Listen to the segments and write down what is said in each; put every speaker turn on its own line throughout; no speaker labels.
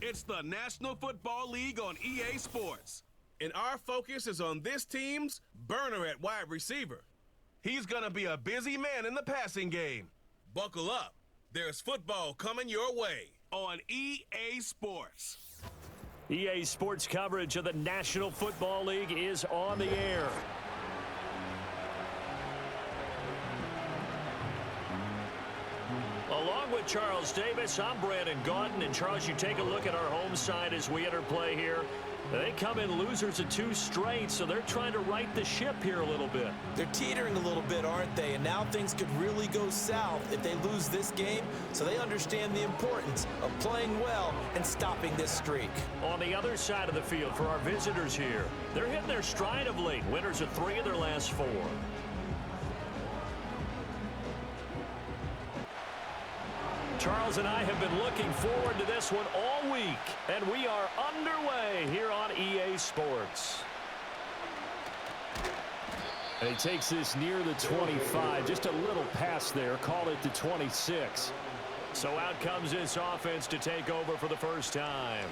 It's the National Football League on EA Sports. And our focus is on this team's burner at wide receiver. He's going to be a busy man in the passing game. Buckle up. There's football coming your way on EA Sports.
EA Sports coverage of the National Football League is on the air. Along with Charles Davis, I'm Brandon Gaudin. And Charles, you take a look at our home side as we enter play here. They come in losers of 2 straight, so they're trying to right the ship here a little bit.
They're teetering a little bit, aren't they? And now things could really go south if they lose this game, so they understand the importance of playing well and stopping this streak.
On the other side of the field for our visitors here, they're hitting their stride of late. Winners of 3 of their last 4. Charles and I have been looking forward to this one all week, and we are underway here on EA Sports. And he takes this near the 25, just a little pass there, call it the 26. So out comes this offense to take over for the first time.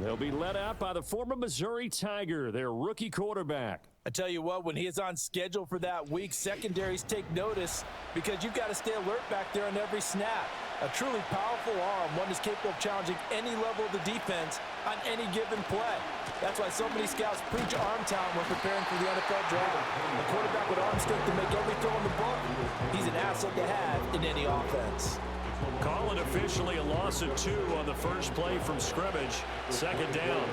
They'll be led out by the former Missouri Tiger, their rookie quarterback.
I tell you what, when he is on schedule for that week, secondaries take notice because you've got to stay alert back there on every snap. A truly powerful arm, one is capable of challenging any level of the defense on any given play. That's why so many scouts preach arm talent when preparing for the NFL draft. A quarterback with arm strength to make every throw in the book, he's an asset to have in any offense.
Call it officially a loss of 2 on the first play from scrimmage. Second down.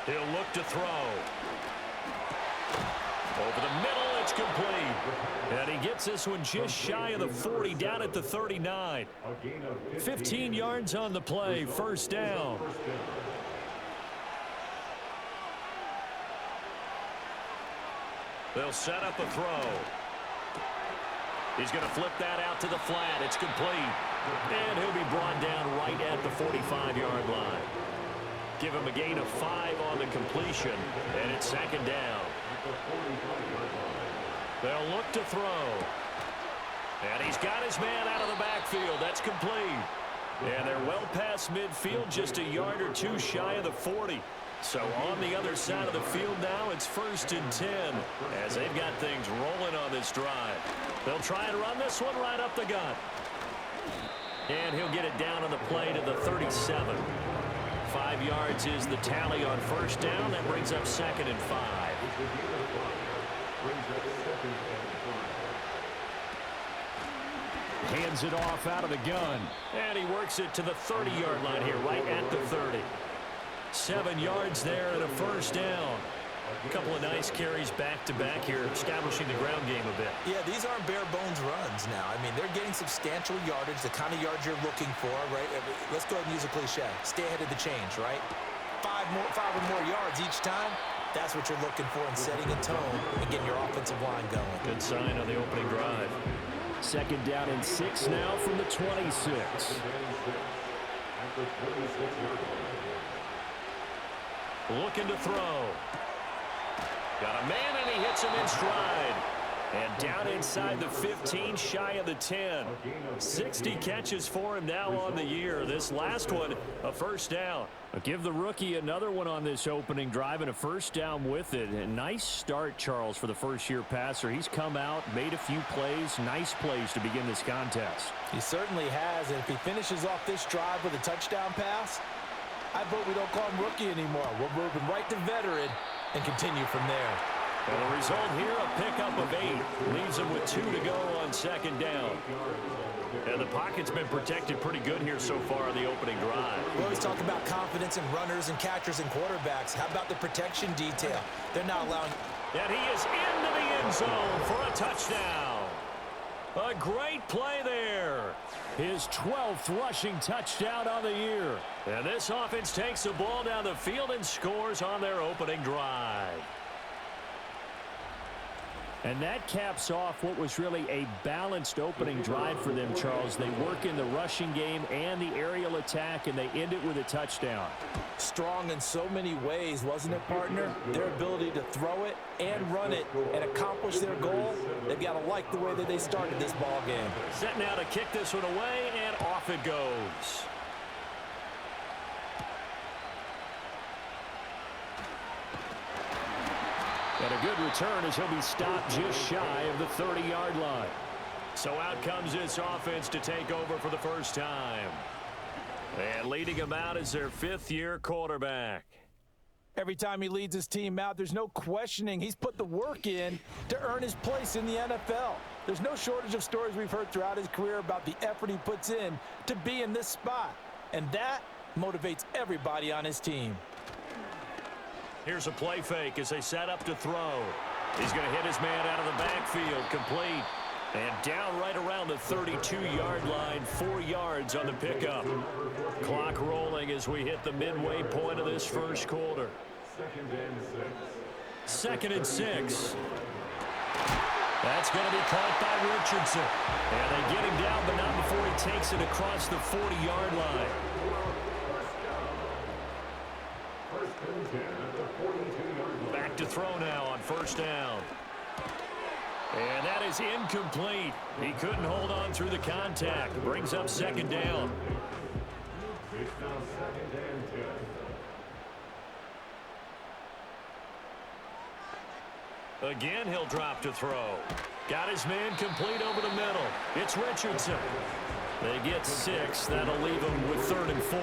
He'll look to throw. Over the middle, it's complete. And he gets this one just shy of the 40, down at the 39. 15 yards on the play, first down. They'll set up a throw. He's going to flip that out to the flat. It's complete. And he'll be brought down right at the 45-yard line. Give him a gain of 5 on the completion, and it's second down. They'll look to throw. And he's got his man out of the backfield. That's complete. And they're well past midfield, just a yard or 2 shy of the 40. So on the other side of the field now, it's 1st and 10 as they've got things rolling on this drive. They'll try and run this one right up the gut. And he'll get it down on the play to the 37. 5 yards is the tally on first down. That brings up 2nd and 5. Hands it off out of the gun. And he works it to the 30-yard line here, right at the 30. 7 yards there and a first down. A couple of nice carries back-to-back here, establishing the ground game a bit.
Yeah, these aren't bare-bones runs now. I mean, they're getting substantial yardage, the kind of yards you're looking for, right? Let's go ahead and use a cliche. Stay ahead of the change, right? 5 or more yards each time. That's what you're looking for in setting a tone and getting your offensive line going.
Good sign on the opening drive. Second down and 6 now from the 26. Looking to throw. Got a man, and he hits him in stride. And down inside the 15, shy of the 10. 60 catches for him now on the year. This last one, a first down. I'll give the rookie another one on this opening drive and a first down with it. A nice start, Charles, for the first-year passer. He's come out, made a few plays, nice plays to begin this contest.
He certainly has, and if he finishes off this drive with a touchdown pass, I vote we don't call him rookie anymore. We're moving right to veteran and continue from there.
And the result here, a pickup of 8. Leaves him with 2 to go on second down. And the pocket's been protected pretty good here so far on the opening drive.
We always talk about confidence in runners and catchers and quarterbacks. How about the protection detail? They're not allowing...
And he is into the end zone for a touchdown. A great play there. His 12th rushing touchdown on the year. And this offense takes the ball down the field and scores on their opening drive. And that caps off what was really a balanced opening drive for them, Charles. They work in the rushing game and the aerial attack, and they end it with a touchdown.
Strong in so many ways, wasn't it, partner? Their ability to throw it and run it and accomplish their goal, they've got to like the way that they started this ball game.
Set now to kick this one away, and off it goes. And a good return as he'll be stopped just shy of the 30-yard line. So out comes this offense to take over for the first time. And leading him out is their fifth-year quarterback.
Every time he leads his team out, there's no questioning. He's put the work in to earn his place in the NFL. There's no shortage of stories we've heard throughout his career about the effort he puts in to be in this spot. And that motivates everybody on his team.
Here's a play fake as they set up to throw. He's going to hit his man out of the backfield, complete. And down right around the 32-yard line, 4 yards on the pickup. Clock rolling as we hit the midway point of this first quarter. 2nd and 6. That's going to be caught by Richardson. And they get him down, but not before he takes it across the 40-yard line. Back to throw now on first down. And that is incomplete. He couldn't hold on through the contact. Brings up 2nd down. Again, he'll drop to throw. Got his man complete over the middle. It's Richardson. They get 6. That'll leave them with 3rd and 4.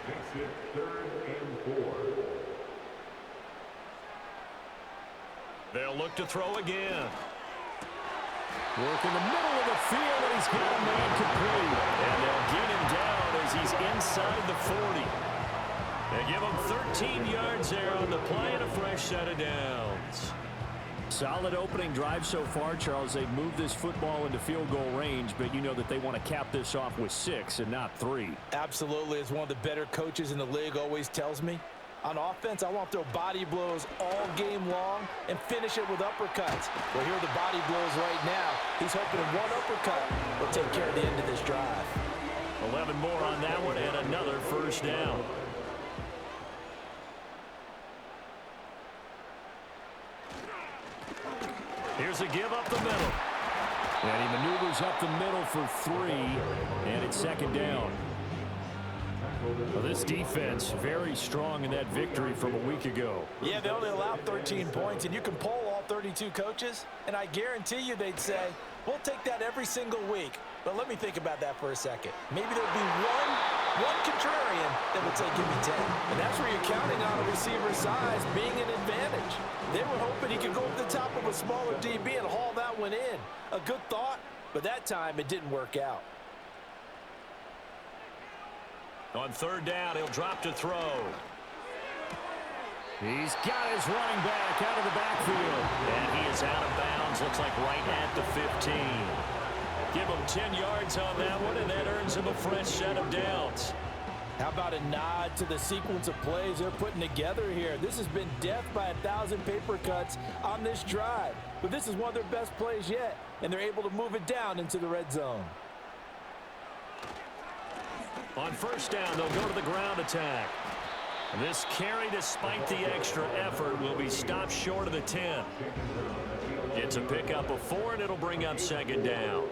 Makes it 3rd and 4. They'll look to throw again. Work in the middle of the field, and he's got a man complete. And they'll get him down as he's inside the 40. They give him 13 yards there on the play and a fresh set of downs. Solid opening drive so far, Charles. They've moved this football into field goal range, but you know that they want to cap this off with 6 and not 3.
Absolutely. As one of the better coaches in the league always tells me, on offense, I want to throw body blows all game long and finish it with uppercuts. Well, here are the body blows right now. He's hoping one uppercut will take care of the end of this drive.
11 more on that one and another first down. Here's a give up the middle. And he maneuvers up the middle for 3, and it's 2nd down. Well, this defense very strong in that victory from a week ago.
Yeah, they only allowed 13 points, and you can poll all 32 coaches, and I guarantee you they'd say, we'll take that every single week. But let me think about that for a second. Maybe there'll be one contrarian that would say, give me 10. And that's where you're counting on a receiver's size being an advantage. They were hoping he could go over the top of a smaller DB and haul that one in. A good thought, but that time it didn't work out.
On 3rd down, he'll drop to throw. He's got his running back out of the backfield. And he is out of bounds, looks like right at the 15. Give him 10 yards on that one, and that earns him a fresh set of downs.
How about a nod to the sequence of plays they're putting together here? This has been death by 1,000 paper cuts on this drive. But this is one of their best plays yet, and they're able to move it down into the red zone.
On first down, they'll go to the ground attack. This carry, despite the extra effort, will be stopped short of the 10. It's a pickup of 4, and it'll bring up 2nd down.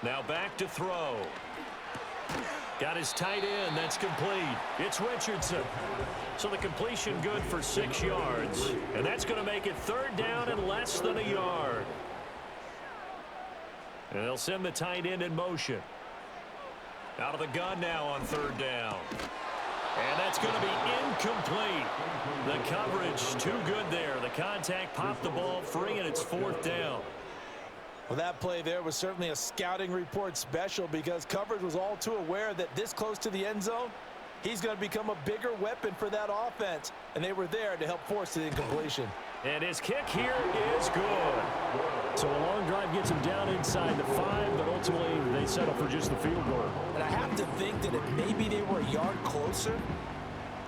Now back to throw. Got his tight end. That's complete. It's Richardson. So the completion good for 6 yards. And that's going to make it 3rd down and less than a yard. And they'll send the tight end in motion. Out of the gun now on 3rd down. And that's going to be incomplete. The coverage too good there. The contact popped the ball free, and it's 4th down.
Well, that play there was certainly a scouting report special because coverage was all too aware that this close to the end zone, he's going to become a bigger weapon for that offense. And they were there to help force the incompletion.
And his kick here is good. So a long drive gets him down inside the 5, but ultimately they settle for just the field goal.
And I have to think that if maybe they were a yard closer,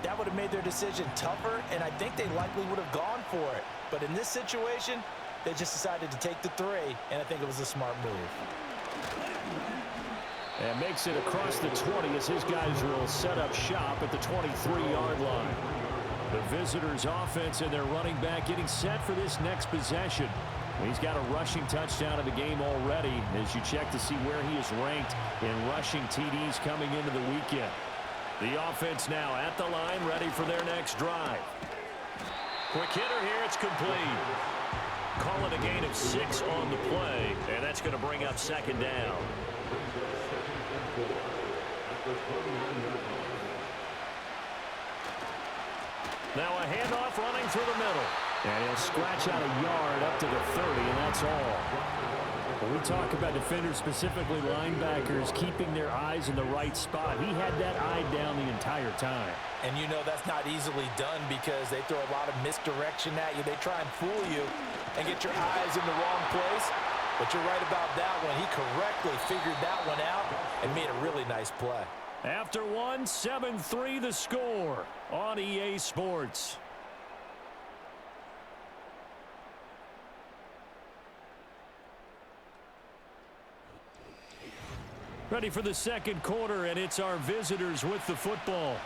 that would have made their decision tougher, and I think they likely would have gone for it. But in this situation, they just decided to take the 3, and I think it was a smart move.
And makes it across the 20 as his guys will set up shop at the 23-yard line. The visitors' offense and their running back getting set for this next possession. He's got a rushing touchdown of the game already as you check to see where he is ranked in rushing TDs coming into the weekend. The offense now at the line, ready for their next drive. Quick hitter here, it's complete. Call it a gain of 6 on the play, and that's going to bring up second down. Now a handoff running through the middle. And he'll scratch out a yard up to the 30, and that's all. When we talk about defenders, specifically linebackers, keeping their eyes in the right spot, he had that eye down the entire time.
And you know that's not easily done because they throw a lot of misdirection at you. They try and fool you and get your eyes in the wrong place. But you're right about that one. He correctly figured that one out and made a really nice play.
After one, 7-3 the score on EA Sports. Ready for the second quarter, and it's our visitors with the football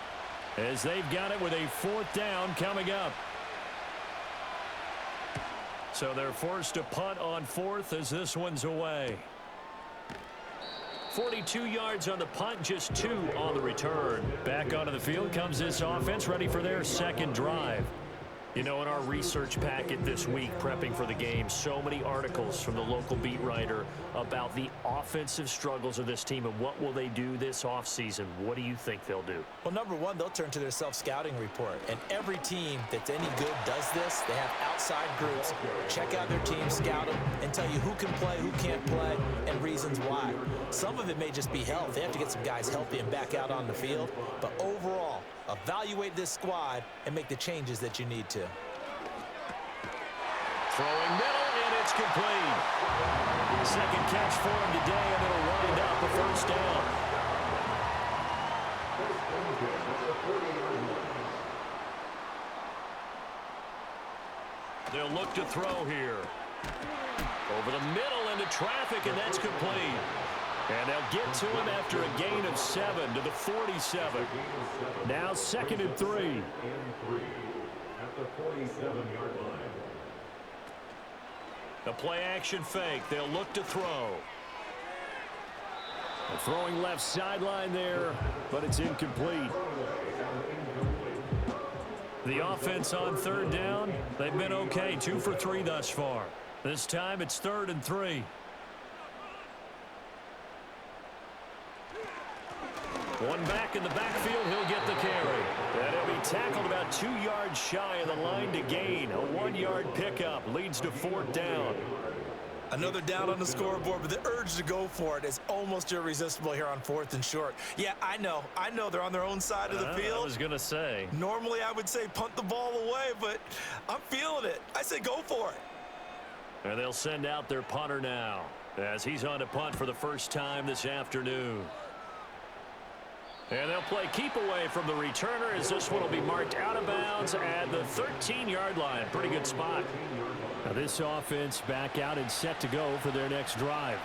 as they've got it with a 4th down coming up. So they're forced to punt on 4th as this one's away. 42 yards on the punt, just 2 on the return. Back onto the field comes this offense, ready for their second drive. You know, in our research packet this week, prepping for the game, so many articles from the local beat writer about the offensive struggles of this team and what will they do this offseason. What do you think they'll do?
Well, number one, they'll turn to their self-scouting report. And every team that's any good does this. They have outside groups. Check out their team, scout them, and tell you who can play, who can't play, and reasons why. Some of it may just be health. They have to get some guys healthy and back out on the field. But overall, evaluate this squad and make the changes that you need to.
Throwing middle, and it's complete. Second catch for him today, and it'll wind up a first down. They'll look to throw here. Over the middle into traffic, and that's complete. And they'll get to him after a gain of 7 to the 47. Now 2nd and 3. At the 47-yard line. The play action fake. They'll look to throw. The throwing left sideline there, but it's incomplete. The offense on 3rd down, they've been okay. 2 for 3 thus far. This time it's 3rd and 3. One back in the backfield, he'll get the carry. And he'll be tackled about 2 yards shy of the line to gain. A 1-yard pickup leads to 4th down.
Another down on the scoreboard, but the urge to go for it is almost irresistible here on 4th and short. Yeah, I know they're on their own side of the field.
I was going to say.
Normally I would say punt the ball away, but I'm feeling it. I say go for it.
And they'll send out their punter now as he's on to punt for the first time this afternoon. And they'll play keep away from the returner as this one will be marked out of bounds at the 13-yard line. Pretty good spot. Now this offense back out and set to go for their next drive.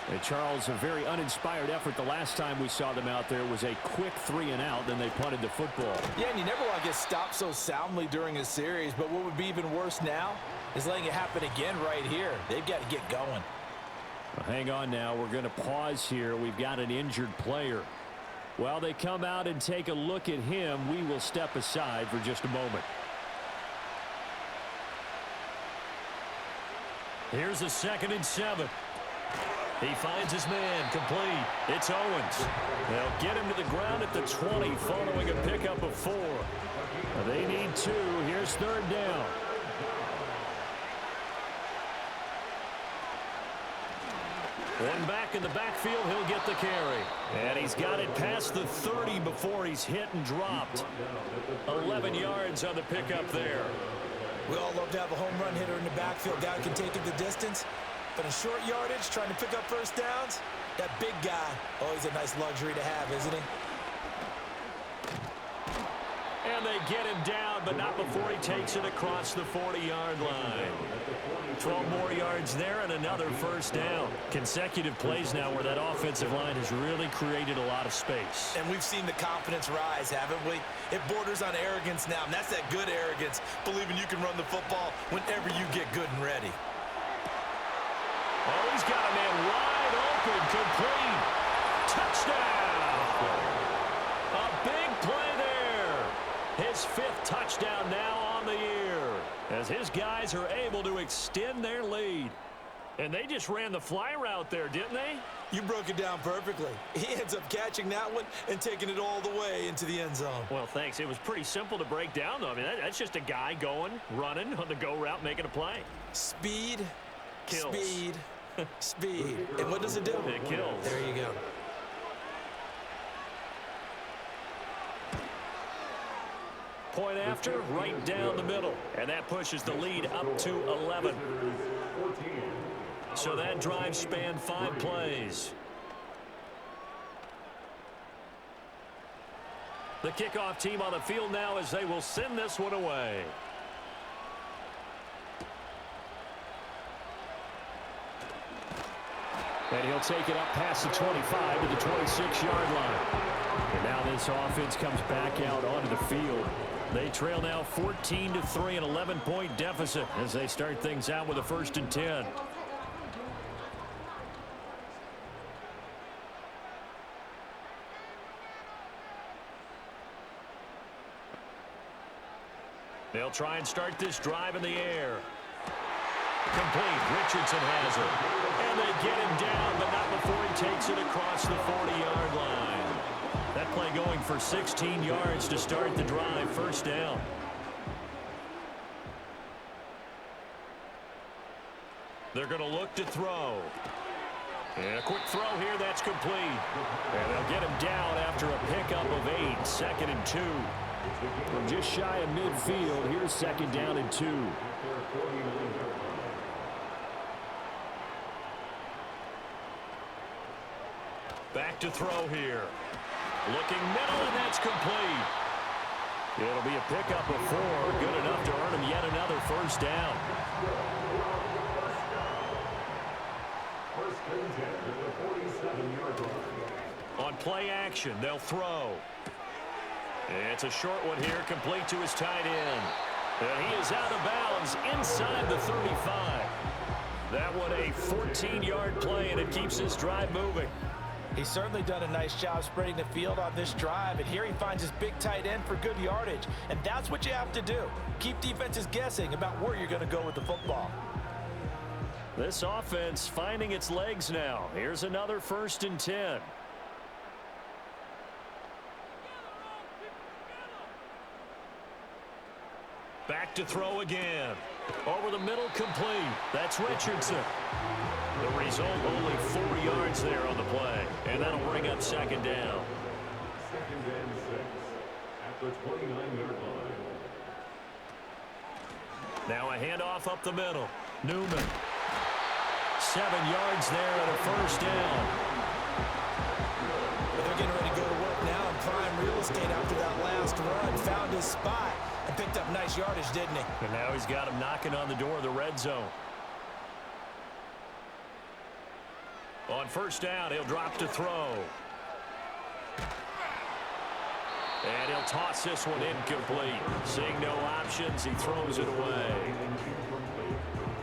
And Charles, a very uninspired effort the last time we saw them out there was a quick 3-and-out, then they punted the football.
Yeah, and you never want to get stopped so soundly during a series, but what would be even worse now is letting it happen again right here. They've got to get going.
Well, hang on now. We're going to pause here. We've got an injured player. While they come out and take a look at him, we will step aside for just a moment. Here's a 2nd and 7. He finds his man, complete. It's Owens. They'll get him to the ground at the 20 following a pickup of 4. They need 2. Here's 3rd down. One back in the backfield, he'll get the carry. And he's got it past the 30 before he's hit and dropped. 11 yards on the pickup there.
We all love to have a home run hitter in the backfield, guy who can take it the distance. But in short yardage, trying to pick up first downs, that big guy, always a nice luxury to have, isn't he?
And they get him down, but not before he takes it across the 40-yard line. 12 more yards there and another first down. Consecutive plays now where that offensive line has really created a lot of space.
And we've seen the confidence rise, haven't we? It borders on arrogance now, and that's that good arrogance, believing you can run the football whenever you get good and ready.
Oh, he's got a man wide open, complete. Touchdown! A big play there. His 5th touchdown now on the year, as his guys are able to extend their lead. And they just ran the fly route there, didn't they?
You broke it down perfectly. He ends up catching that one and taking it all the way into the end zone.
Well, thanks. It was pretty simple to break down, though. I mean, that's just a guy going, running on the go route, making a play.
Speed,
Kills.
speed, speed. And what does it do?
It kills.
There you go.
Point after, right down the middle. And that pushes the lead up to 11. So that drive spanned 5 plays. The kickoff team on the field now as they will send this one away. And he'll take it up past the 25 to the 26-yard line. And now this offense comes back out onto the field. They trail now 14-3, an 11-point deficit as they start things out with a 1st and 10. They'll try and start this drive in the air. Complete. Richardson has it. And they get him down, but not before he takes it across the 40-yard line. That play going for 16 yards to start the drive. 1st down. They're going to look to throw. And a quick throw here. That's complete. And they'll get him down after a pickup of 8. 2nd and 2. From just shy of midfield, here's 2nd down and 2. Back to throw here. Looking middle, and that's complete. It'll be a pickup of 4. Good enough to earn him yet another 1st down. On play action, they'll throw. It's a short one here, complete to his tight end. And he is out of bounds inside the 35. That one a 14-yard play, and it keeps his drive moving.
He's certainly done a nice job spreading the field on this drive, and here he finds his big tight end for good yardage. And that's what you have to do. Keep defenses guessing about where you're going to go with the football.
This offense finding its legs now. Here's another 1st and 10. Back to throw again. Over the middle, complete. That's Richardson. The result, only 4 yards there on the play. And that'll bring up 2nd down.
2nd and 6 at the 29-yard line.
Now a handoff up the middle. Newman. 7 yards there and a 1st down.
But they're getting ready to go to work now in prime real estate after that last run. Found his spot and picked up nice yardage, didn't he?
And now he's got him knocking on the door of the red zone. On 1st down, he'll drop to throw. And he'll toss this one incomplete. Seeing no options, he throws it away.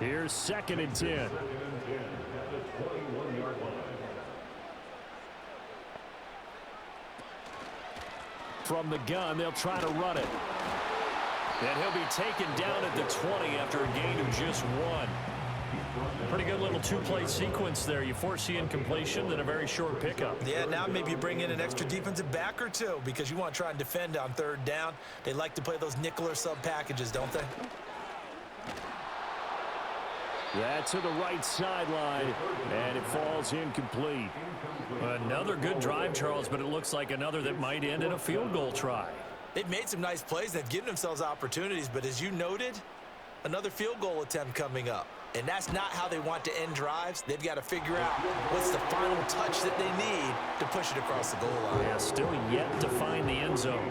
Here's 2nd and 10. From the gun, they'll try to run it. And he'll be taken down at the 20 after a gain of just 1. Pretty good little 2-play sequence there. You force the incompletion, then a very short pickup.
Yeah, now maybe you bring in an extra defensive back or 2 because you want to try and defend on 3rd down. They like to play those nickel or sub packages, don't they?
That's to the right sideline, and it falls incomplete. Another good drive, Charles, but it looks like another that might end in a field goal try.
They've made some nice plays. They've given themselves opportunities, but as you noted, another field goal attempt coming up. And that's not how they want to end drives. They've got to figure out what's the final touch that they need to push it across the goal line.
Yeah, still yet to find the end zone.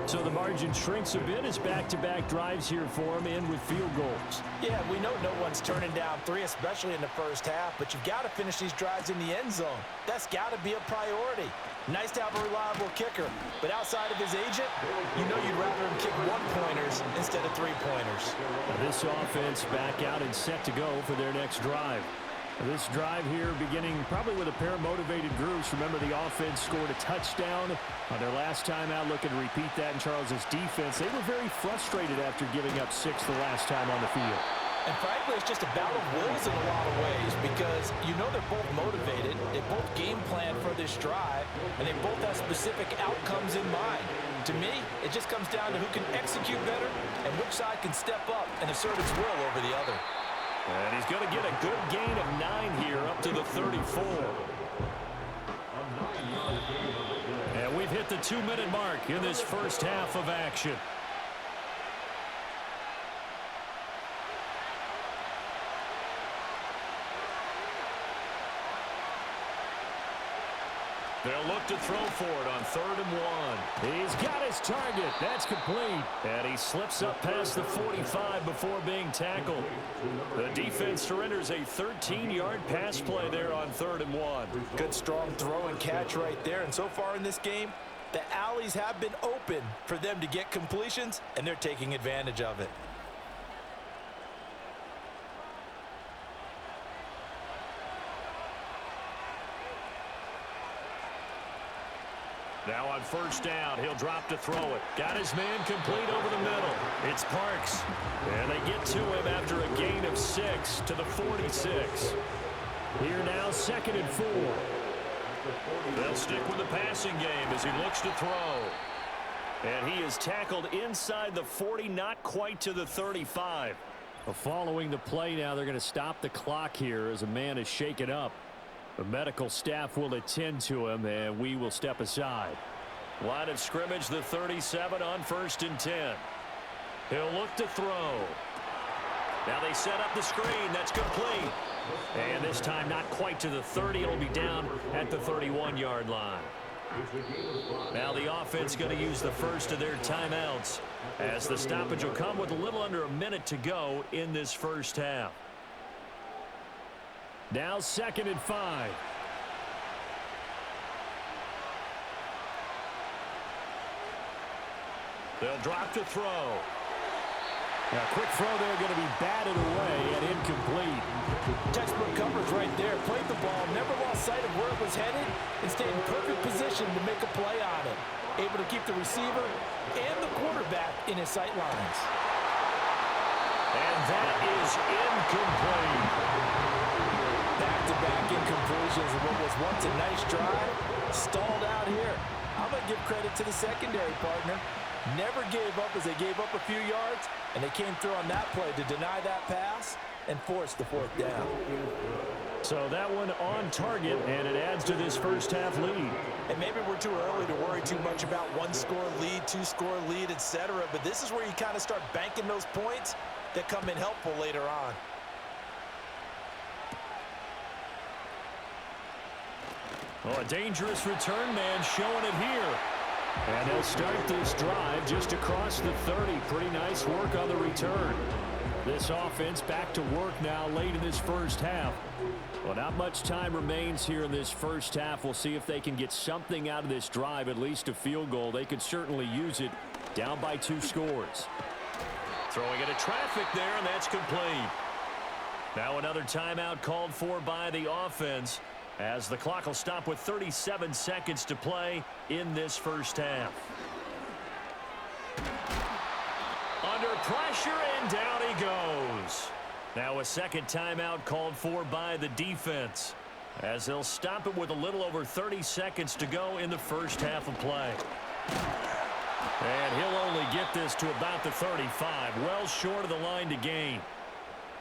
So the margin shrinks a bit as back-to-back drives here for them, and with field goals.
Yeah, we know no one's turning down 3, especially in the 1st half, but you've got to finish these drives in the end zone. That's got to be a priority. Nice to have a reliable kicker, but outside of his agent, you know you'd rather him kick 1-pointers instead of 3-pointers.
This offense back out and set to go for their next drive. This drive here beginning probably with a pair of motivated groups. Remember, the offense scored a touchdown on their last time out, looking to repeat that in Charles's defense. They were very frustrated after giving up 6 the last time on the field.
And frankly, it's just a battle of wills in a lot of ways because you know they're both motivated, they both game plan for this drive, and they both have specific outcomes in mind. To me, it just comes down to who can execute better and which side can step up and assert its will over the other.
And he's going to get a good gain of 9 here up to the 34. And we've hit the 2-minute mark in this first half of action. They'll look to throw for it on 3rd and 1. He's got his target. That's complete. And he slips up past the 45 before being tackled. The defense surrenders a 13-yard pass play there on 3rd and 1.
Good strong throw and catch right there. And so far in this game, the alleys have been open for them to get completions, and they're taking advantage of it.
Now on 1st down, he'll drop to throw it. Got his man complete over the middle. It's Parks. And they get to him after a gain of 6 to the 46. Here now, 2nd and 4. They'll stick with the passing game as he looks to throw. And he is tackled inside the 40, not quite to the 35. Following the play now, they're going to stop the clock here as a man is shaken up. The medical staff will attend to him, and we will step aside. Line of scrimmage, the 37 on 1st and 10. He'll look to throw. Now they set up the screen. That's complete. And this time not quite to the 30. It'll be down at the 31-yard line. Now the offense going to use the first of their timeouts as the stoppage will come with a little under a minute to go in this first half. Now 2nd and 5. They'll drop to throw. Now, quick throw there going to be batted away and incomplete.
Textbook coverage right there. Played the ball, never lost sight of where it was headed, and stayed in perfect position to make a play on it. Able to keep the receiver and the quarterback in his sight lines.
And that is incomplete.
Back-to-back incompletions of what was once a nice drive. Stalled out here. I'm going to give credit to the secondary partner. Never gave up as they gave up a few yards, and they came through on that play to deny that pass and force the 4th down.
So that one on target, and it adds to this first half lead.
And maybe we're too early to worry too much about 1-score lead, 2-score lead, etc. But this is where you kind of start banking those points that come in helpful later on.
Oh, a dangerous return man showing it here. And they'll start this drive just across the 30. Pretty nice work on the return. This offense back to work now late in this first half. Well, not much time remains here in this first half. We'll see if they can get something out of this drive, at least a field goal. They could certainly use it down by 2 scores. Throwing into traffic there, and that's complete. Now another timeout called for by the offense, as the clock will stop with 37 seconds to play in this first half. Under pressure, and down he goes. Now a second timeout called for by the defense, as they'll stop it with a little over 30 seconds to go in the first half of play. And he'll only get this to about the 35, well short of the line to gain.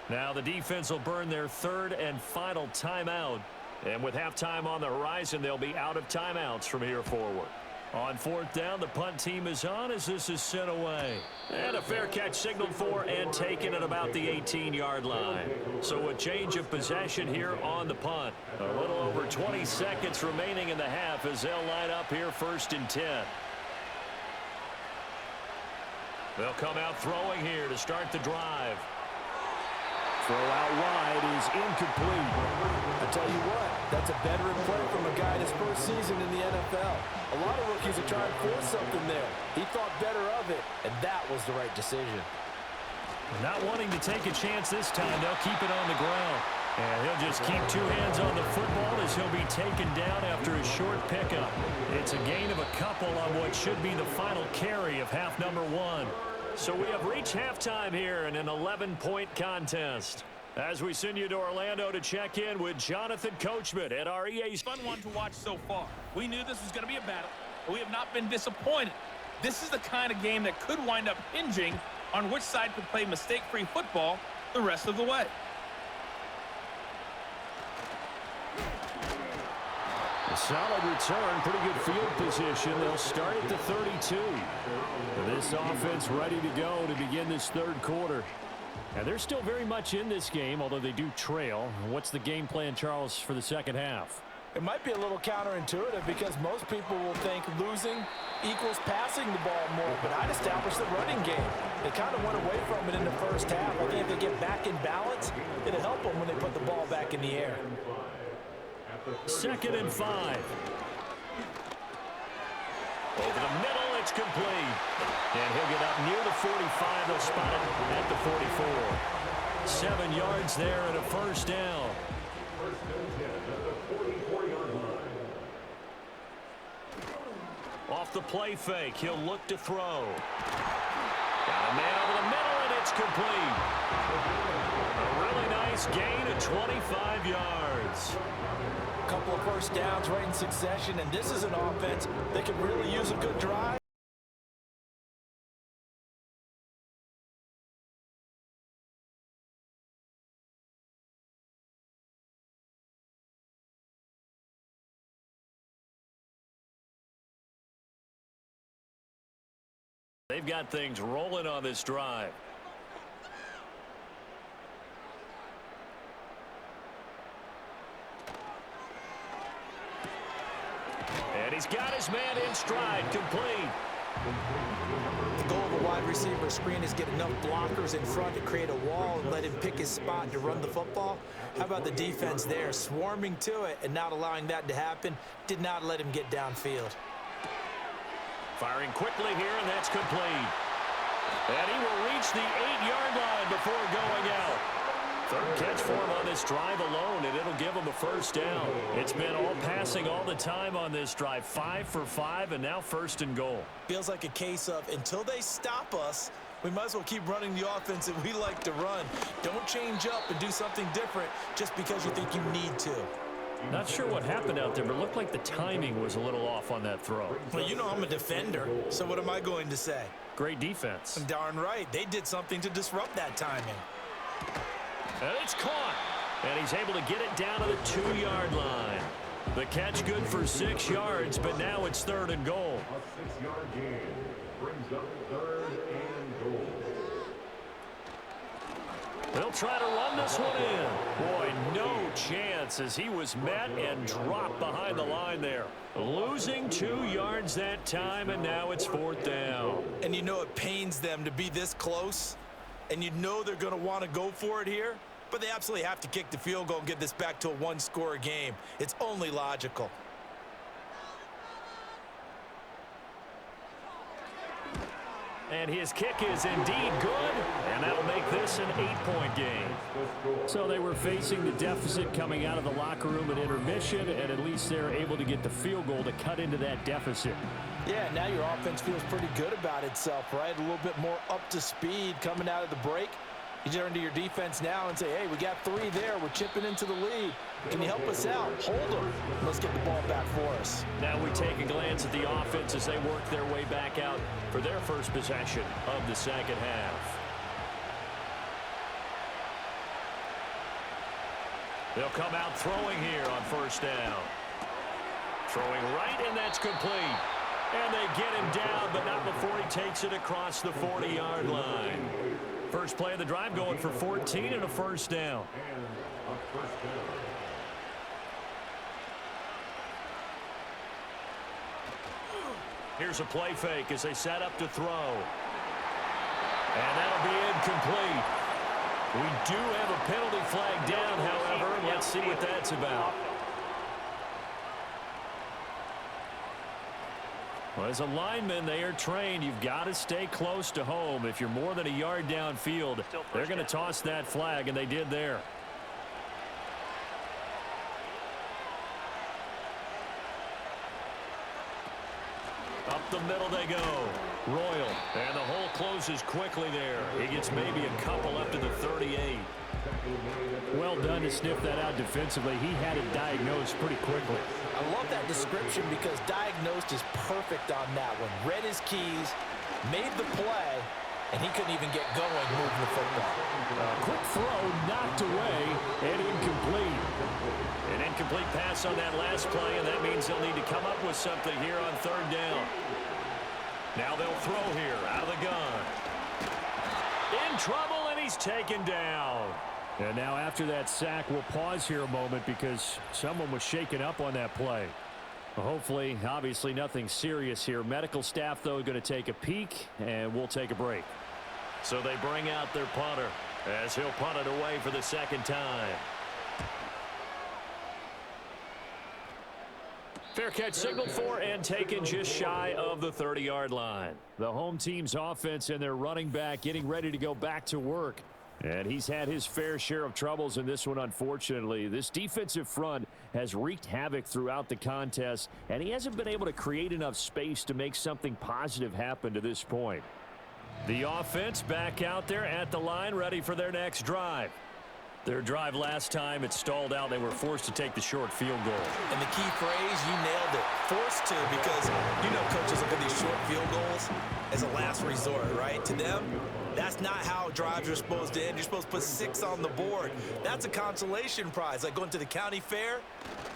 Now the defense will burn their 3rd and final timeout. And with halftime on the horizon, they'll be out of timeouts from here forward. On 4th down, the punt team is on as this is sent away. And a fair catch signaled for and taken at about the 18-yard line. So a change of possession here on the punt. A little over 20 seconds remaining in the half as they'll line up here 1st and 10. They'll come out throwing here to start the drive. Throw out wide is incomplete.
I tell you what, that's a veteran play from a guy in his first season in the NFL. A lot of rookies are trying to force something there. He thought better of it, and that was the right decision.
Not wanting to take a chance this time, they'll keep it on the ground. And he'll just keep two hands on the football as he'll be taken down after a short pickup. It's a gain of a couple on what should be the final carry of half number one. So we have reached halftime here in an 11-point contest. As we send you to Orlando to check in with Jonathan Coachman at our EA.
Fun one to watch so far. We knew this was going to be a battle, but we have not been disappointed. This is the kind of game that could wind up hinging on which side could play mistake-free football the rest of the way.
A solid return, pretty good field position. They'll start at the 32. This offense ready to go to begin this third quarter. And they're still very much in this game, although they do trail. What's the game plan, Charles, for the second half?
It might be a little counterintuitive because most people will think losing equals passing the ball more, but I'd establish the running game. They kind of went away from it in the first half. I think if they get back in balance, it'll help them when they put the ball back in the air.
2nd and 5. Over the middle, it's complete. And he'll get up near the 45. They'll spot it at the 44. 7 yards there and a first down. Off the play fake, he'll look to throw. Got a man over the middle, and it's complete. A really nice gain of 25 yards.
A couple of first downs right in succession, and this is an offense that can really use a good drive.
They've got things rolling on this drive. And he's got his man in stride, complete.
The goal of a wide receiver screen is get enough blockers in front to create a wall and let him pick his spot to run the football. How about the defense there, swarming to it and not allowing that to happen? Did not let him get downfield.
Firing quickly here, and that's complete. And he will reach the 8-yard line before going out. Third catch for him on this drive alone, and it'll give him a first down. It's been all passing all the time on this drive. 5 for 5, and now 1st and goal.
Feels like a case of until they stop us, we might as well keep running the offense that we like to run. Don't change up and do something different just because you think you need to.
Not sure what happened out there, but it looked like the timing was a little off on that throw.
Well, you know I'm a defender, so what am I going to say?
Great defense.
Darn right. They did something to disrupt that timing.
And it's caught. And he's able to get it down to the 2-yard line. The catch good for 6 yards, but now it's 3rd and goal.
A 6-yard gain brings up 3rd and goal.
They'll try to run this one in. Boy, no chance as he was met and dropped behind the line there. Losing 2 yards that time, and now it's 4th down.
And you know it pains them to be this close, and you know they're going to want to go for it here, but they absolutely have to kick the field goal and get this back to a one-score game. It's only logical.
And his kick is indeed good, and that'll make this an 8-point game. So they were facing the deficit coming out of the locker room at intermission, and at least they're able to get the field goal to cut into that deficit.
Yeah, now your offense feels pretty good about itself, right? A little bit more up to speed coming out of the break. You turn to your defense now and say, hey, we got 3 there. We're chipping into the lead. Can you help us out? Hold them. Let's get the ball back for us.
Now we take a glance at the offense as they work their way back out for their first possession of the second half. They'll come out throwing here on 1st down. Throwing right, and that's complete. And they get him down, but not before he takes it across the 40-yard line. First play of the drive going for 14 and a 1st down. Here's a play fake as they set up to throw. And that'll be incomplete. We do have a penalty flag down, however, and let's see what that's about. Well, as a lineman, they are trained. You've got to stay close to home. If you're more than a yard downfield, they're going to toss that flag, and they did there. Up the middle they go. Royal. And the hole closes quickly there. He gets maybe a couple up to the 38.
Well done to sniff that out defensively. He had it diagnosed pretty quickly.
I love that description because diagnosed is perfect on that one. Read his keys, made the play, and he couldn't even get going moving the football.
Quick throw, knocked away, and incomplete.
An incomplete pass on that last play, and that means they'll need to come up with something here on third down. Now they'll throw here out of the gun. In trouble, and he's taken down.
And now after that sack, we'll pause here a moment because someone was shaken up on that play. Hopefully, obviously nothing serious here. Medical staff, though, going to take a peek, and we'll take a break.
So they bring out their punter as he'll punt it away for the second time. Fair catch signaled for and taken just shy of the 30-yard line.
The home team's offense and their running back getting ready to go back to work. And he's had his fair share of troubles in this one, unfortunately. This defensive front has wreaked havoc throughout the contest, and he hasn't been able to create enough space to make something positive happen to this point.
The offense back out there at the line, ready for their next drive. Their drive last time, it stalled out. They were forced to take the short field goal.
And the key phrase, you nailed it. Forced to, because you know coaches look at these short field goals as a last resort, right? To them, that's not how drives are supposed to end. You're supposed to put 6 on the board. That's a consolation prize. Like going to the county fair,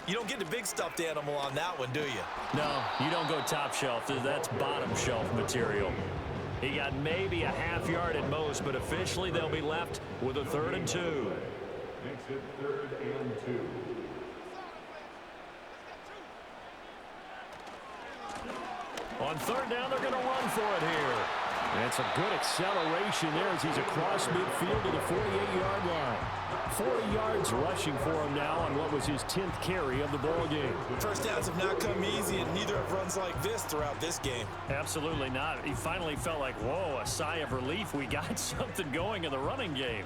you don't get the big stuffed animal on that one, do you?
No, you don't go top shelf. That's bottom shelf material. He got maybe a half yard at most, but officially they'll be left with a 3rd and 2.
Makes it 3rd and 2.
On 3rd down, they're going to run for it here.
And it's a good acceleration there as he's across midfield to the 48-yard line. 40 yards rushing for him now on what was his 10th carry of the ball game.
First downs have not come easy, and neither have runs like this throughout this game.
Absolutely not. He finally felt like, whoa, a sigh of relief. We got something going in the running game.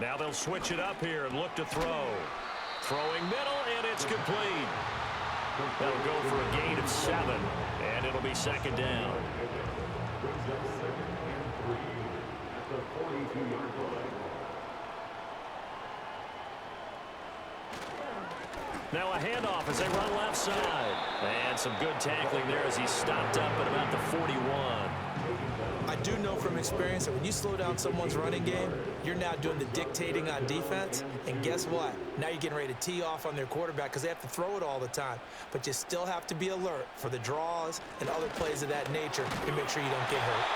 Now they'll switch it up here and look to throw. Throwing middle, and it's complete. That'll go for a gain of 7, and it'll be 2nd down.
Brings up 2nd and 3 at the 42-yard line.
Now a handoff as they run left side. And some good tackling there as he stopped up at about the 41.
I do know from experience that when you slow down someone's running game, you're now doing the dictating on defense. And guess what? Now you're getting ready to tee off on their quarterback because they have to throw it all the time. But you still have to be alert for the draws and other plays of that nature to make sure you don't get hurt.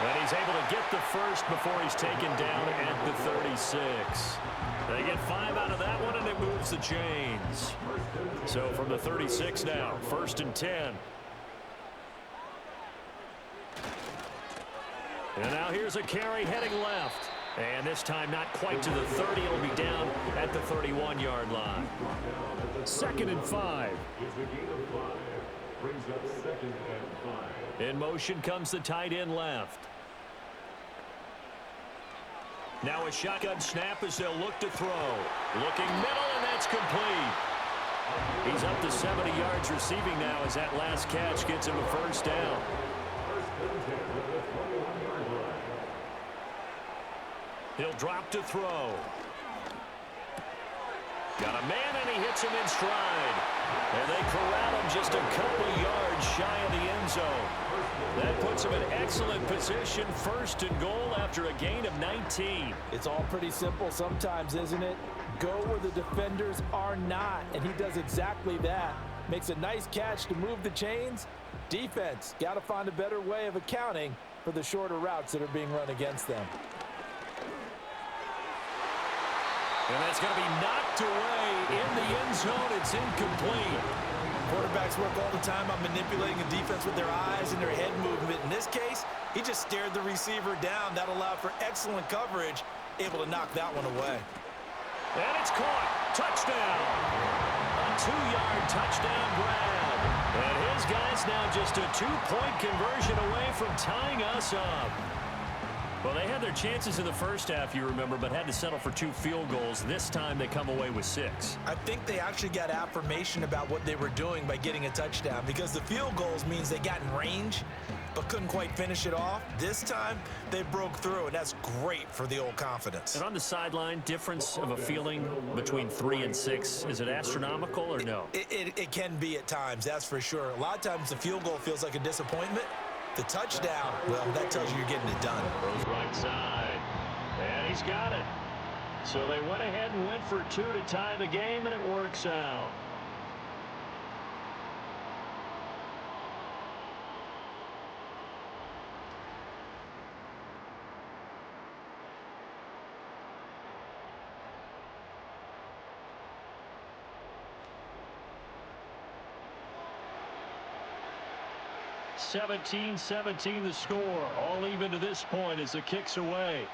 And he's able to get the first before he's taken down at the 36. They get 5 out of that one, and it moves the chains. So from the 36 now, 1st and 10. And now here's a carry heading left. And this time not quite to the 30. It'll be down at the 31-yard line.
2nd and 5.
It's a gain of 5. Brings up 2nd and 5.
In motion comes the tight end left. Now a shotgun snap as they'll look to throw. Looking middle, and that's complete. He's up to 70 yards receiving now as that last catch gets him a 1st down. He'll drop to throw. Got a man, and he hits him in stride. And they corral him just a couple yards shy of the end zone. That puts him in excellent position, 1st and goal after a gain of 19.
It's all pretty simple sometimes, isn't it? Go where the defenders are not, and he does exactly that. Makes a nice catch to move the chains. Defense, got to find a better way of accounting for the shorter routes that are being run against them.
And that's going to be knocked away in the end zone. It's incomplete.
Quarterbacks work all the time on manipulating a defense with their eyes and their head movement. In this case, he just stared the receiver down. That allowed for excellent coverage, able to knock that one away.
And it's caught. Touchdown. A 2-yard touchdown grab. And his guys now just a 2-point conversion away from tying us up.
Well, they had their chances in the first half, you remember, but had to settle for 2 field goals. This time they come away with 6.
I think they actually got affirmation about what they were doing by getting a touchdown, because the field goals means they got in range but couldn't quite finish it off. This time they broke through, and that's great for the old confidence.
And on the sideline, difference of a feeling between 3 and 6, is it astronomical or no?
It can be at times, that's for sure. A lot of times the field goal feels like a disappointment. The touchdown, well, that tells you you're getting it done.
Throws right side, and he's got it. So they went ahead and went for 2 to tie the game, and it works out. (17-17) the score. All even to this point as the kick's away.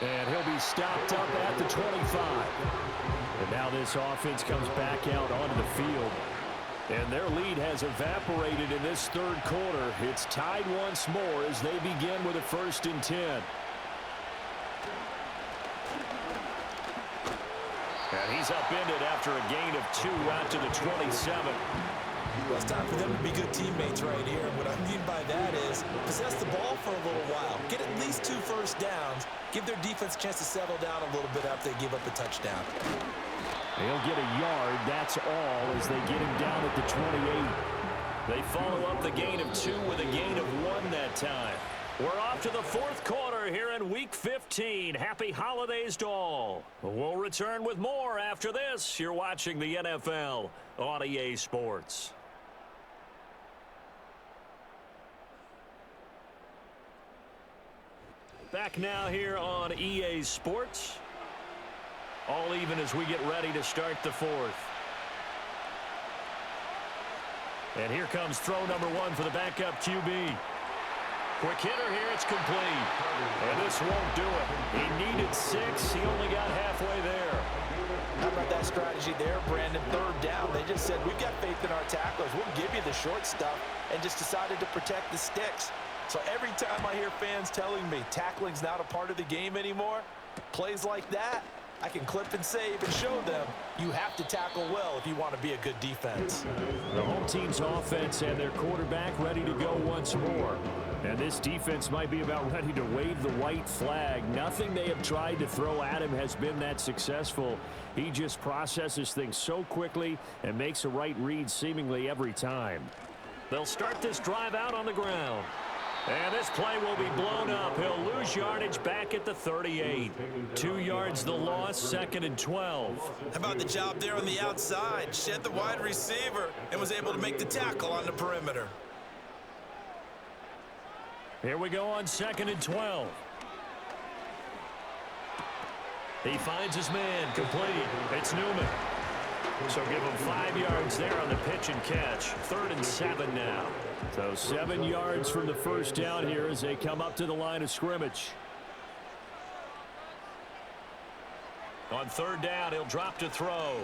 And he'll be stopped up at the 25. And now this offense comes back out onto the field. And their lead has evaporated in this third quarter. It's tied once more as they begin with a 1st and 10. And he's upended after a gain of 2 out to the 27.
Well, it's time for them to be good teammates right here. And what I mean by that is possess the ball for a little while. Get at least 2 first downs. Give their defense a chance to settle down a little bit after they give up a touchdown.
They'll get a yard, that's all, as they get him down at the 28. They follow up the gain of 2 with a gain of 1 that time. We're off to the 4th quarter here in Week 15. Happy holidays to all. We'll return with more after this. You're watching the NFL on EA Sports. Back now here on EA Sports. All even as we get ready to start the 4th. And here comes throw number 1 for the backup QB. Quick hitter here, it's complete. And this won't do it. He needed 6, he only got halfway there.
How about that strategy there, Brandon? 3rd down, they just said, we've got faith in our tacklers. We'll give you the short stuff, and just decided to protect the sticks. So every time I hear fans telling me tackling's not a part of the game anymore, plays like that, I can clip and save and show them you have to tackle well if you want to be a good defense.
The home team's offense and their quarterback ready to go once more. And this defense might be about ready to wave the white flag. Nothing they have tried to throw at him has been that successful. He just processes things so quickly and makes a right read seemingly every time. They'll start this drive out on the ground. And this play will be blown up. He'll lose yardage back at the 38. 2 yards the loss, 2nd and 12.
How about the job there on the outside? Shed the wide receiver and was able to make the tackle on the perimeter.
Here we go on 2nd and 12. He finds his man, complete. It's Newman. So give him 5 yards there on the pitch and catch. 3rd and 7 now. So 7 yards from the first down here as they come up to the line of scrimmage. On 3rd down, he'll drop to throw.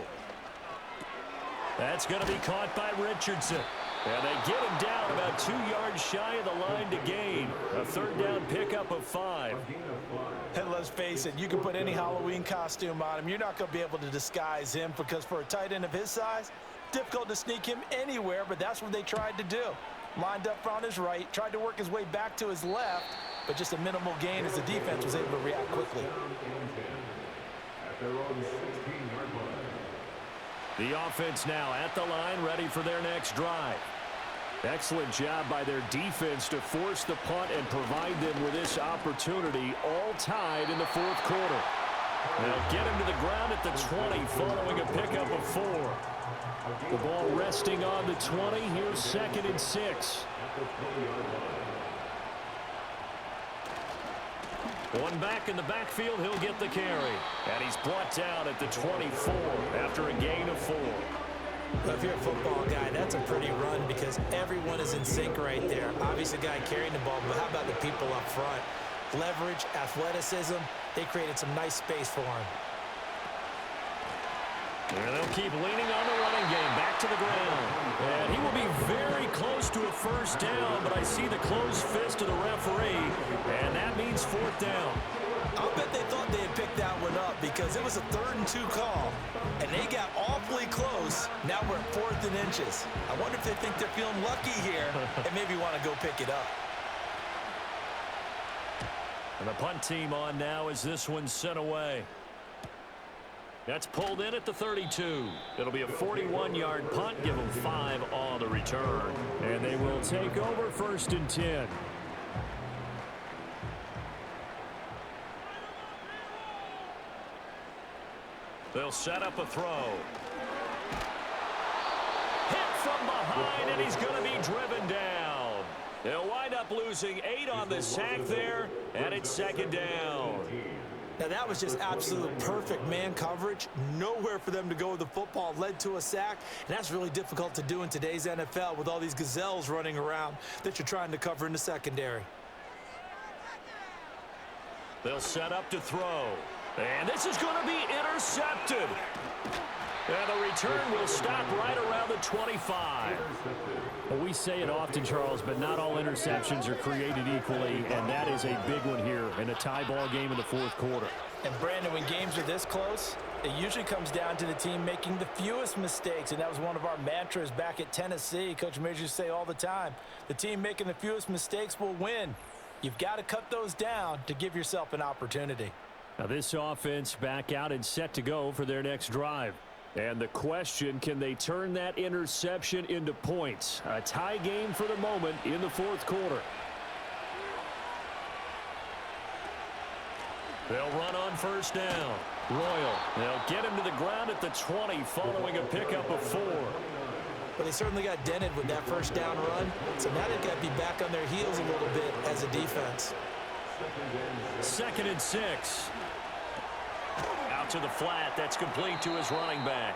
That's going to be caught by Richardson. And they get him down about 2 yards shy of the line to gain. A 3rd down pickup of 5.
And let's face it, you can put any Halloween costume on him. You're not going to be able to disguise him, because for a tight end of his size, difficult to sneak him anywhere, but that's what they tried to do. Lined up on his right, tried to work his way back to his left, but just a minimal gain as the defense was able to react quickly.
The offense now at the line, ready for their next drive. Excellent job by their defense to force the punt and provide them with this opportunity, all tied in the 4th quarter. They'll get him to the ground at the 20 following a pickup of 4. The ball resting on the 20. Here's 2nd and 6. One back in the backfield, he'll get the carry. And he's brought down at the 24 after a gain of 4.
If you're a football guy, that's a pretty run, because everyone is in sync right there. Obviously, the guy carrying the ball, but how about the people up front? Leverage, athleticism, they created some nice space for him.
And they'll keep leaning on the running game. Back to the ground.
And he will be very close to a first down, but I see the closed fist of the referee, and that means fourth down.
I'll bet they thought they had picked that one up because it was a 3rd and 2 call, and they got awfully close. Now we're at 4th and inches. I wonder if they think they're feeling lucky here and maybe want to go pick it up.
And the punt team on now as this one's sent away. That's pulled in at the 32. It'll be a 41-yard punt. Give them 5 on the return.
And they will take over 1st and 10.
They'll set up a throw. Hit from behind, and he's going to be driven down. They'll wind up losing 8 on the sack there, and it's 2nd down.
Now, that was just absolute perfect man coverage. Nowhere for them to go with the football. Led to a sack, and that's really difficult to do in today's NFL with all these gazelles running around that you're trying to cover in the secondary.
They'll set up to throw. And this is going to be intercepted. And the return will stop right around the 25.
Well, we say it often, Charles, but not all interceptions are created equally, and that is a big one here in a tie ball game in the 4th quarter.
And, Brandon, when games are this close, it usually comes down to the team making the fewest mistakes, and that was one of our mantras back at Tennessee. Coach Majors used to say all the time, the team making the fewest mistakes will win. You've got to cut those down to give yourself an opportunity.
Now this offense back out and set to go for their next drive. And the question, can they turn that interception into points? A tie game for the moment in the 4th quarter.
They'll run on 1st down. Royal, they'll get him to the ground at the 20 following a pickup of 4.
But they certainly got dented with that 1st down run, so now they've got to be back on their heels a little bit as a defense.
2nd and 6. Out to the flat. That's complete to his running back.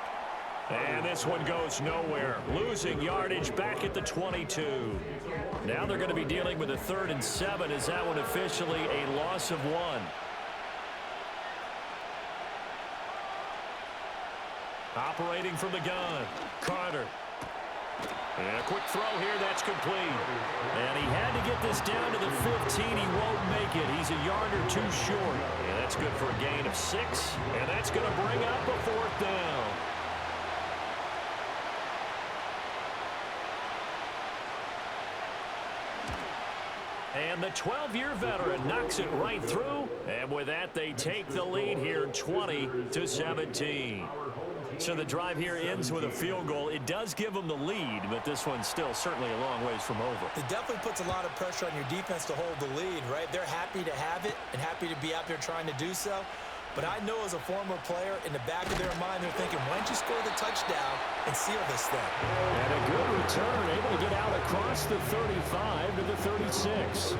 And this one goes nowhere. Losing yardage back at the 22. Now they're going to be dealing with a 3rd and 7. Is that one officially a loss of 1? Operating from the gun. Carter. And a quick throw here, that's complete. And he had to get this down to the 15. He won't make it. He's a yard or 2 short. And that's good for a gain of 6. And that's going to bring up a 4th down. And the 12-year veteran knocks it right through. And with that, they take the lead here 20-17. So the drive here ends with a field goal. It does give them the lead, but this one's still certainly a long ways from over.
It definitely puts a lot of pressure on your defense to hold the lead, right? They're happy to have it and happy to be out there trying to do so. But I know as a former player, in the back of their mind, they're thinking, why don't you score the touchdown and seal this thing?
And a good return, able to get out across the 35 to the 36.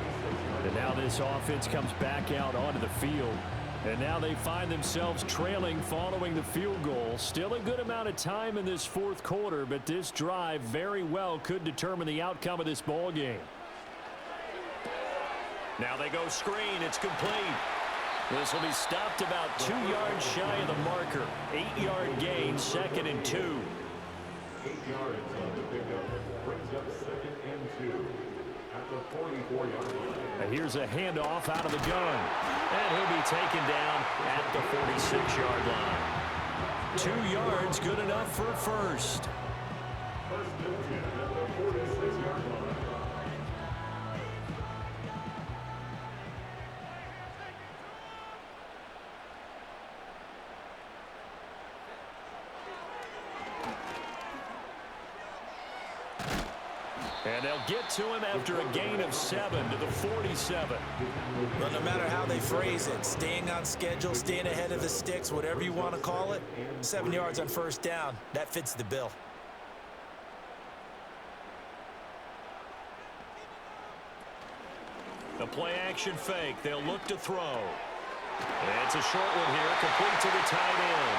And now this offense comes back out onto the field. And now they find themselves trailing following the field goal. Still a good amount of time in this 4th quarter, but this drive very well could determine the outcome of this ball game.
Now they go screen. It's complete. This will be stopped about 2 yards shy of the marker. 8-yard gain, 2nd and 2.
8 yards on the pickup. Brings up 2nd and 2 at the 44-yard line.
And here's a handoff out of the gun.
And he'll be taken down at the 46-yard line. 2 yards, good enough for a first.
First and 10 at the 46-yard line.
And they'll get to him after a gain of 7 to the 47.
Well, no matter how they phrase it, staying on schedule, staying ahead of the sticks, whatever you want to call it, 7 yards on 1st down, that fits the bill.
The play action fake. They'll look to throw. And it's a short one here, complete to the tight end.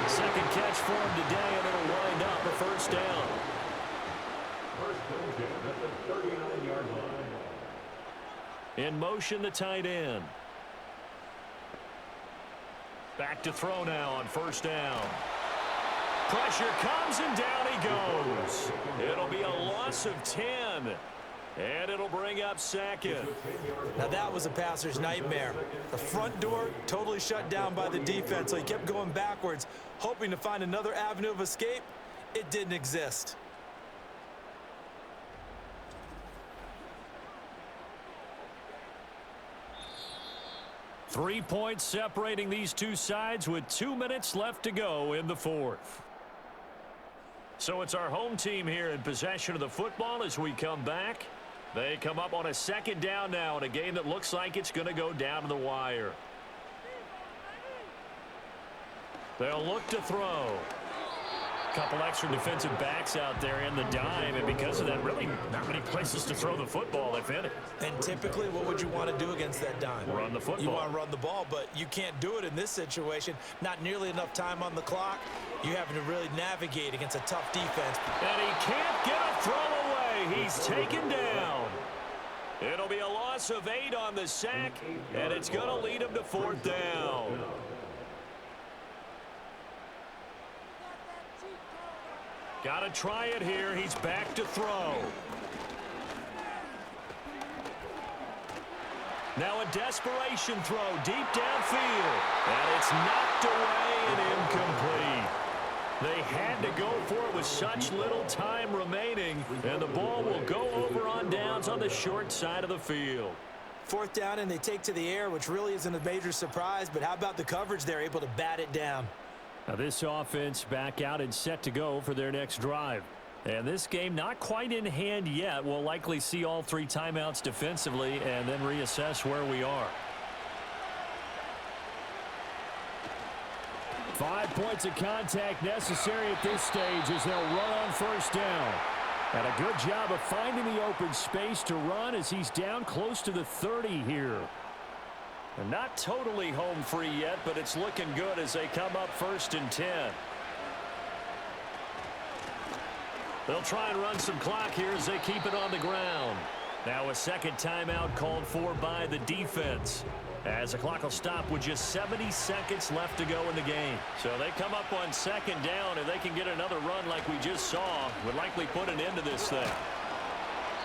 2nd catch for him today, and it'll wind up a 1st down.
First and 10 at the 39-yard line.
In motion, the tight end. Back to throw now on 1st down. Pressure comes, and down he goes. It'll be a loss of 10. And it'll bring up second.
Now that was a passer's nightmare. The front door totally shut down by the defense, so he kept going backwards, hoping to find another avenue of escape. It didn't exist.
Three points separating these two sides with 2 minutes left to go in the fourth. So it's our home team here in possession of the football as we come back. They come up on a second down now in a game that looks like it's going to go down to the wire. They'll look to throw. Couple extra defensive backs out there in the dime, and because of that, really not many places to throw the football, if any.
And typically, what would you want to do against that dime?
Run the football.
You want to run the ball, but you can't do it in this situation. Not nearly enough time on the clock. You having to really navigate against a tough defense.
And he can't get a throw away. He's taken down. It'll be a loss of 8 on the sack, and it's going to lead him to fourth down. Got to try it here. He's back to throw. Now a desperation throw deep downfield. And it's knocked away and incomplete. They had to go for it with such little time remaining. And the ball will go over on downs on the short side of the field.
Fourth down, and they take to the air, which really isn't a major surprise. But how about the coverage? They're able to bat it down.
Now this offense back out and set to go for their next drive. And this game not quite in hand yet. We'll likely see all 3 timeouts defensively and then reassess where we are. 5 points of contact necessary at this stage as they'll run on first down. And a good job of finding the open space to run as he's down close to the 30 here.
And not totally home free yet, but it's looking good as they come up 1st and 10. They'll try and run some clock here as they keep it on the ground. Now a second timeout called for by the defense, as the clock will stop with just 70 seconds left to go in the game. So they come up on second down, and they can get another run like we just saw. Would likely put an end to this thing.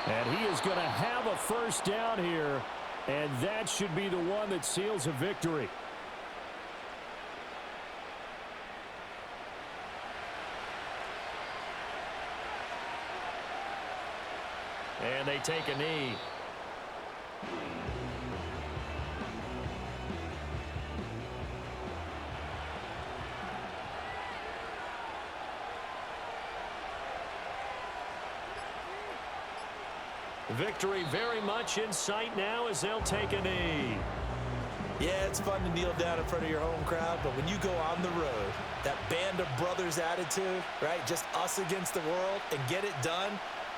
And he is going to have a first down here. And that should be the one that seals a victory.
And they take a knee. Victory very much in sight now as they'll take a knee.
Yeah, it's fun to kneel down in front of your home crowd, but when you go on the road, that band of brothers attitude, right, just us against the world, and get it done,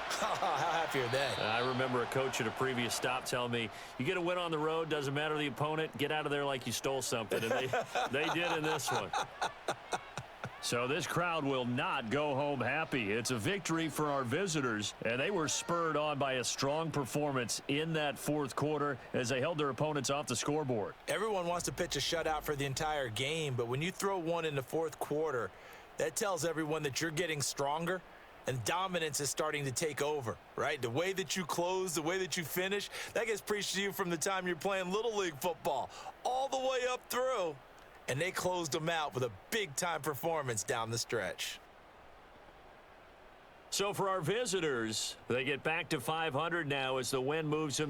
how happy are they?
I remember a coach at a previous stop telling me, you get a win on the road, doesn't matter the opponent, get out of there like you stole something, and they did in this one. So this crowd will not go home happy. It's a victory for our visitors, and they were spurred on by a strong performance in that fourth quarter as they held their opponents off the scoreboard.
Everyone wants to pitch a shutout for the entire game, but when you throw one in the fourth quarter, that tells everyone that you're getting stronger and dominance is starting to take over, right? The way that you close, the way that you finish, that gets preached to you from the time you're playing Little League football all the way up through. And they closed them out with a big-time performance down the stretch.
So for our visitors, they get back to 500 now as the win moves them